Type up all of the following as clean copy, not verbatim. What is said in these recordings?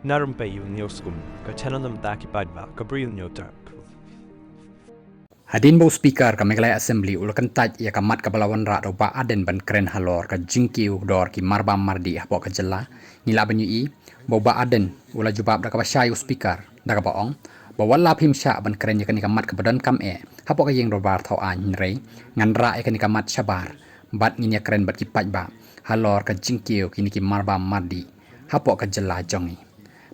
Na Rympei U nabynta paidbah Bri U Hynñiewtrep. Hadin bau speaker ka Meglai Assembly ulakan taj ia kamat ka balawan rak roba Ardent ban keren Halor ka jingkiu dor ki marba mardi hapo ka jela nila banyu i bau ba Ardent ula jubab da ka basyayu speaker da ka baong bau wala Pyrshah ban keren ya kan kamat ka badan kam hapo ka yeng roba thau an rei ngan ra e kan kamat sabar bat nginya keren bat ki paidbah Halor ka jingkiu kini ki marba mardi hapo ka jela jongi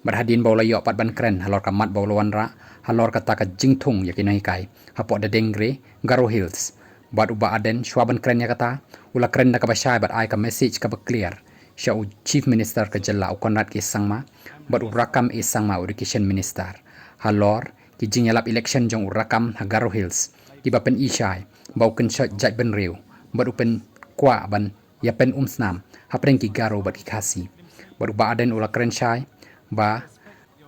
berhadin bau layo pat ban keren Halor kamat bau lawan ra Halor kata ka jingthung yakinai kai hapo da dengre garo hills bat uba Ardent shwaban keren ya kata ula keren da ka bashay bat ai ka message ka ba clear sha u chief minister ka jella u konrat ki sangma bat u Rakkam e sangma education minister Halor ki jingyalap election jong u Rakkam ha garo hills ki ba pen ishai bau Kynshoit Jaitbynriew bat u pen kwa ban ya pen Sngap hapreng ki garo bat ki Khasi bat uba Ardent ula keren shai ba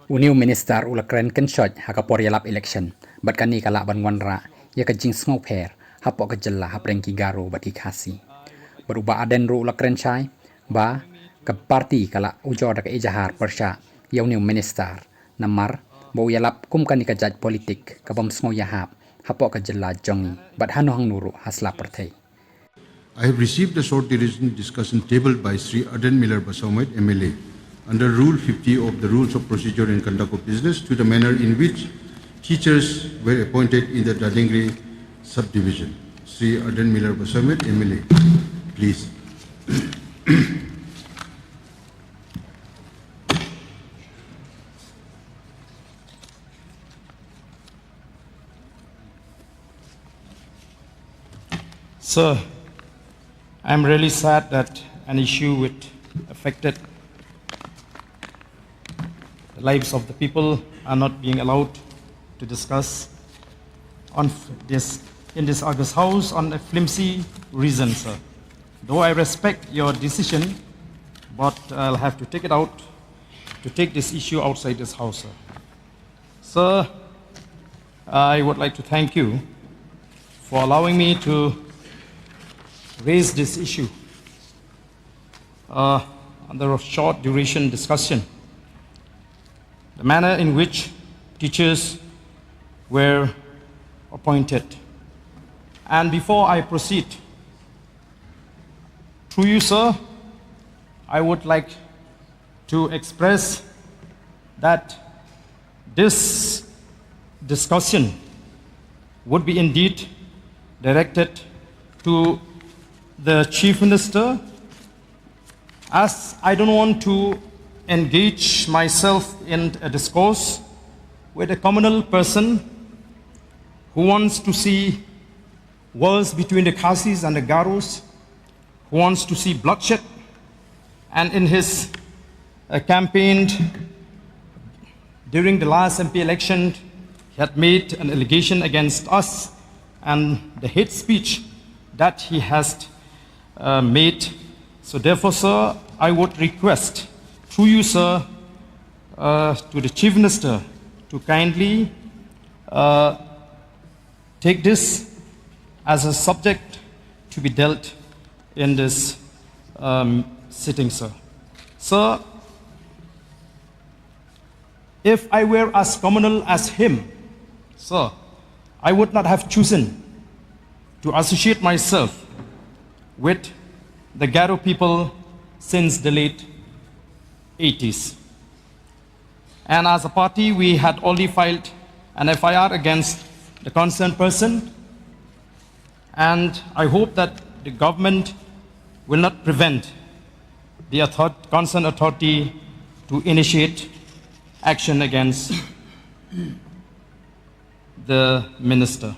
Uniu minister ula keren Kynshoit hakapor yalap election bat kani kala ban wanra ya ka jing sngoper hapo ka jella hapreng ki garo bat ki Khasi beruba Ardent ru ula keren shai ba ka parti kala ujor da ka ijahar Pyrshah ya uniu minister namar bau yalap kum kani ka jaj politik ka bam sngo yahap hapo ka jella jongi bat hanu hang nuru hasla perthai. I have received a short discussion tabled by Sri Ardent Basomet MLA under Rule 50 of the Rules of Procedure and Conduct of Business to the manner in which teachers were appointed in the Tyngeh subdivision. Sri Ardent Basomet MLA, please. Sir, I'm really sad that an issue which affected the lives of the people are not being allowed to discuss on in this August House on a flimsy reason, sir. Though I respect your decision, but I'll have to take this issue outside this House, sir. Sir, I would like to thank you for allowing me to raise this issue under a short duration discussion. The manner in which teachers were appointed. And before I proceed, through you, sir, I would like to express that this discussion would be indeed directed to the Chief Minister, as I don't want to engage myself in a discourse with a communal person who wants to see wars between the Khasis and the Garos, who wants to see bloodshed, and in his campaign during the last MP election, he had made an allegation against us and the hate speech that he has made. So therefore, sir, I would request through you, sir, to the Chief Minister to kindly take this as a subject to be dealt in this sitting, sir. Sir, if I were as communal as him, sir, I would not have chosen to associate myself with the Garo people since the late 80s. And as a party, we had already filed an FIR against the concerned person, and I hope that the government will not prevent the concerned authority to initiate action against the minister.